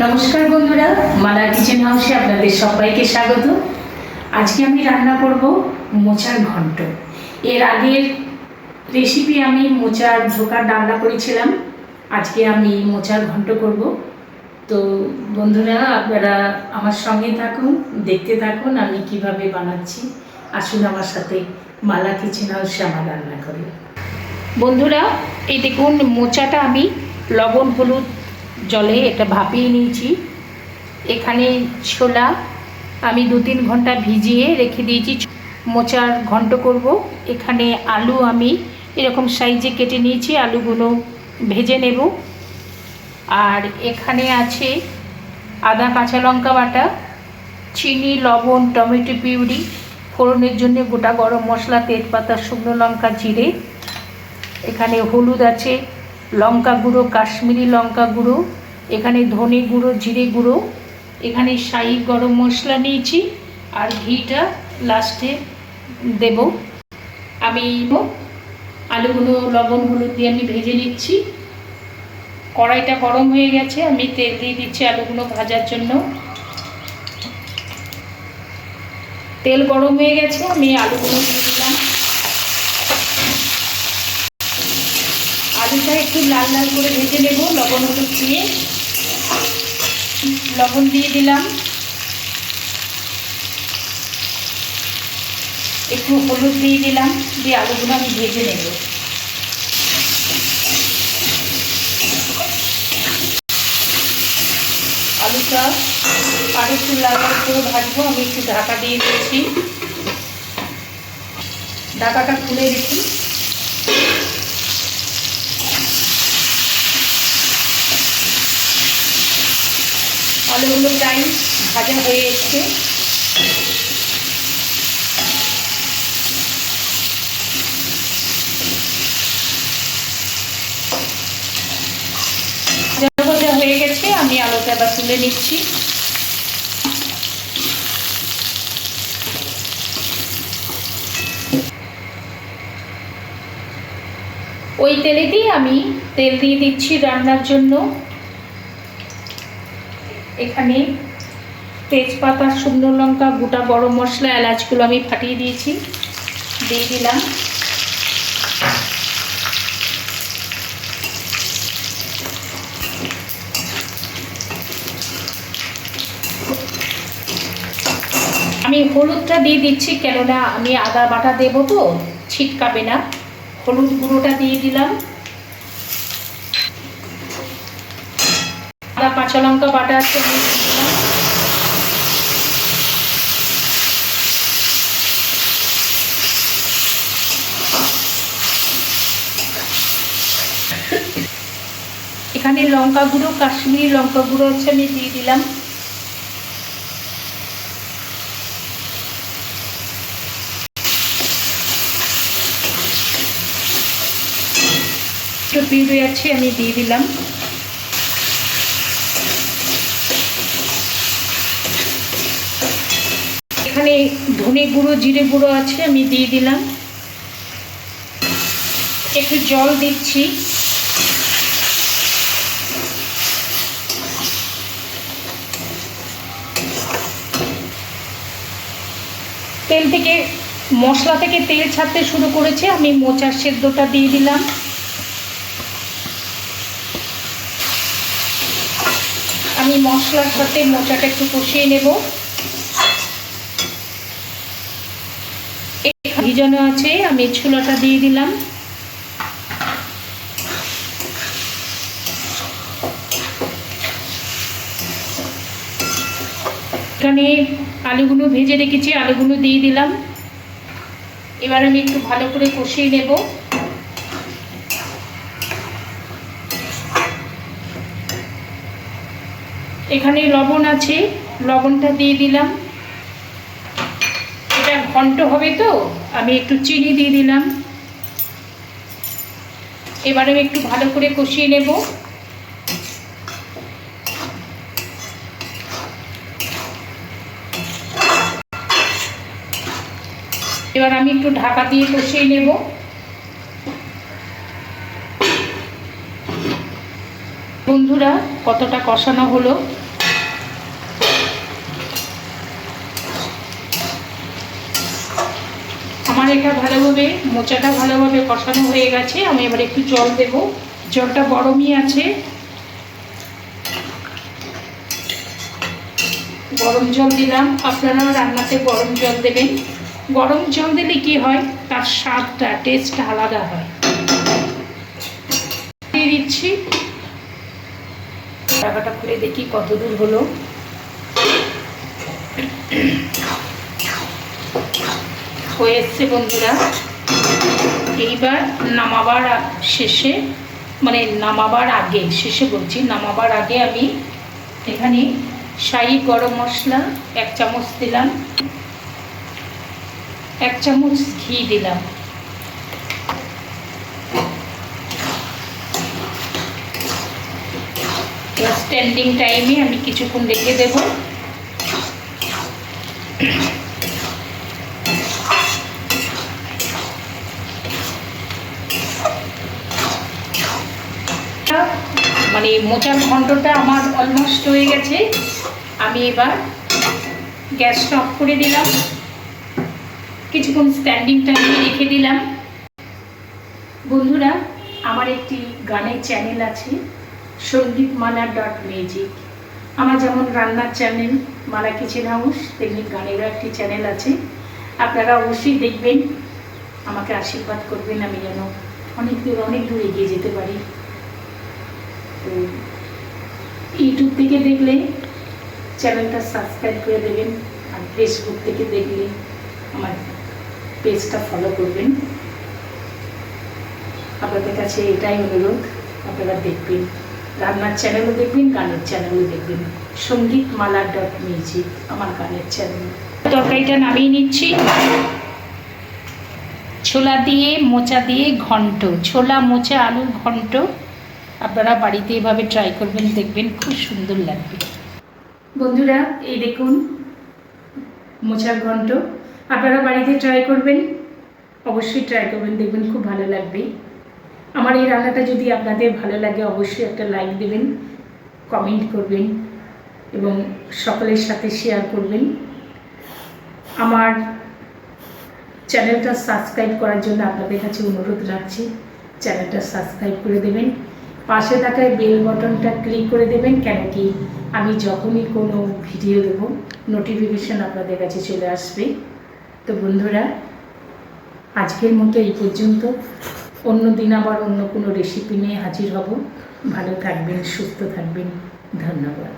নমস্কার বন্ধুরা, মালা কিচেন হাউসে আপনাদের সবাইকে স্বাগত। আজকে আমি রান্না করব মোচার ঘন্ট। এর আগের রেসিপি আমি মোচার ঝোকার ডালনা করেছিলাম, আজকে আমি মোচার ঘন্ট করব। তো বন্ধুরা, আপনারা আমার সঙ্গে থাকুন, দেখতে থাকুন আমি কিভাবে বানাচ্ছি। আসুন আমার সাথে মালা কিচেন হাউসে আমার রান্না করি। বন্ধুরা, এই দেখুন মোচাটা আমি লবণ হলুদ জলে এটা ভাপিয়ে নিয়েছি। এখানে ছোলা আমি 2-3 ঘন্টা ভিজিয়ে রেখে দিয়েছি, মোচার ঘন্ট করব। এখানে আলু আমি এরকম সাইজে কেটে নিয়েছি, আলুগুলো ভেজে নেব। আর এখানে আছে আদা কাঁচা লঙ্কা বাটা, চিনি লবণ টমেটো পিউরি, ফোড়নের জন্য গোটা গরম মশলা তেজপাতা শুকনো লঙ্কা জিরে। এখানে হলুদ আছে, লঙ্কা গুঁড়ো কাশ্মীরি লঙ্কা গুঁড়ো, এখানে ধনে গুঁড়ো জিরে গুঁড়ো, এখানে শাহি গরম মশলা নিয়েছি আর ঘিটা লাস্টে দেব। আমি আলুগুলো লবণ হলুদ দিয়ে আমি ভেজে নিচ্ছি। কড়াইটা গরম হয়ে গেছে, আমি তেল দিয়ে দিচ্ছি আলুগুলো ভাজার জন্য। তেল গরম হয়ে গেছে, আমি আলুগুলো দিয়ে দিলাম। আলুটা একটু লাল লাল করে ভেজে নেব লবণ হলুদ দিয়ে। লবণ দিয়ে দিলাম, একটু হলুদ দিয়ে দিলাম, দিয়ে আলুগুলো আমি ভেজে নেব। আলুটা আর একটু লাল লাল করে ভাজবো। আমি একটু ঢাকা দিয়ে দিয়েছি, ঢাকাটা খুলে রেখি। আলুগুলো প্রায় ভাজা হয়ে এসছে। ভাজা হয়ে গেছে, আমি আলুটা আবার তুলে নিচ্ছি। ওই তেলেতেই আমি তেল দিয়ে দিচ্ছি রান্নার জন্য। এখানে তেজপাতা শুকনো লঙ্কা গোটা গরম মশলা এলাচগুলো আমি ফাটিয়ে দিয়েছি, দিয়ে দিলাম। আমি হলুদটা দিয়ে দিচ্ছি, কেননা আমি আদা বাটা দেবো তো ছিটকাবে না। হলুদ গুঁড়োটা দিয়ে দিলাম। আদা কাঁচা লঙ্কা বাটা আছে, আমি দিয়ে দিলাম। এখানে লঙ্কা গুঁড়ো কাশ্মীরি লঙ্কা গুঁড়ো আছে, আমি দিয়ে দিলাম। একটু পিউরি আছে, আমি দিয়ে দিলাম। এখানে ধনে গুঁড়ো জিরে গুঁড়ো আছে, আমি দিয়ে দিলাম। একটু জল দিচ্ছি। তেল থেকে মশলা থেকে তেল ছাড়তে শুরু করেছে, আমি মোচার সেদ্ধটা দিয়ে দিলাম। আমি মশলার সাথে মোচাটা একটু কষিয়ে নেব। ভিজানো আছে, আমি ছোলাটা দিয়ে দিলাম। এখানে আলুগুলো ভেজে রেখেছি, আলুগুলো দিয়ে দিলাম। এবার আমি একটু ভালো করে কষিয়ে নেব। এখানে লবণ আছে, লবণটা দিয়ে দিলাম। এটা ঘন্ট হবে তো আমি একটু চিনি দিয়ে দিলাম। এবার আমি একটু ভালো করে কষিয়ে নেব। এবার আমি একটু ঢাকা দিয়ে কষিয়ে নেব। বন্ধুরা, কতটা কষানো হলো আমার এটা ভালোভাবে মোচাটা ভালোভাবে কষানো হয়ে গেছে। আমি এবার একটু জল দেব। জলটা গরমই আছে, গরম জল দিলাম। আপনারাও রান্নাতে গরম জল দেবেন। গরম জল দিলে কি হয়, তার স্বাদটা টেস্টটা আলাদা হয়। দিয়ে দিচ্ছি। ঢাকাটা খুলে দেখি কত দূর হলো। হয়ে এসছে বন্ধুরা। এইবার নামাবার শেষে, মানে নামাবার আগে, শেষে বলছি, নামাবার আগে আমি এখানে শাহি গরম মশলা 1 চামচ দিলাম, 1 চামচ ঘি দিলাম, স্ট্যান্ডিং টাইমে আমি কিছুক্ষণ রেখে দেব। মানে মোচার ঘন্টটা আমার অলমোস্ট হয়ে গেছে। আমি এবার গ্যাসটা অফ করে দিলাম, কিছুক্ষণ স্ট্যান্ডিং টাইমে রেখে দিলাম। বন্ধুরা, আমার একটি গানের চ্যানেল আছে, সঙ্গীতমালা.মিউজিক। আমার যেমন রান্নার চ্যানেল মালা কিচেন হাউস, তেমনি গানেরও একটি চ্যানেল আছে। আপনারা অবশ্যই দেখবেন, আমাকে আশীর্বাদ করবেন, আমি যেন অনেক দূর এগিয়ে যেতে পারি। তো ইউটিউব থেকে দেখলে চ্যানেলটা সাবস্ক্রাইব করে দেবেন, আর ফেসবুক থেকে দেখলে আমার পেজটা ফলো করবেন। আপনাদের কাছে এটাই অনুরোধ, আপনারা দেখবেন, রান্নার চ্যানেলও দেখবেন, গানের চ্যানেলও দেখবেন। সঙ্গীতমালা.মিউজিক আমার গানের চ্যানেল। তরকারিটা নামিয়ে নিচ্ছি। ছোলা দিয়ে মোচা দিয়ে ঘন্ট, ছোলা মোচা আলুর ঘন্ট। আপনারা বাড়িতে এভাবে ট্রাই করবেন, দেখবেন খুব সুন্দর লাগবে। বন্ধুরা, এই দেখুন মোচার ঘন্ট। আপনারা বাড়িতে ট্রাই করবেন, অবশ্যই ট্রাই করবেন, দেখবেন খুব ভালো লাগবে। আমার এই রান্নাটা যদি আপনাদের ভালো লাগে, অবশ্যই একটা লাইক দেবেন, কমেন্ট করবেন এবং সকলের সাথে শেয়ার করবেন। আমার চ্যানেলটা সাবস্ক্রাইব করার জন্য আপনাদের কাছে অনুরোধ রাখছি, চ্যানেলটা সাবস্ক্রাইব করে দেবেন। পাশে থাকা বেল বাটনটা ক্লিক করে দেবেন, কেন কি আমি যখনই কোনো ভিডিও দেব নোটিফিকেশান আপনাদের কাছে চলে আসবে। তো বন্ধুরা, আজকের মতো এই পর্যন্ত। অন্য দিন আবার অন্য কোনো রেসিপি নিয়ে হাজির হব। ভালো থাকবেন, সুস্থ থাকবেন। ধন্যবাদ।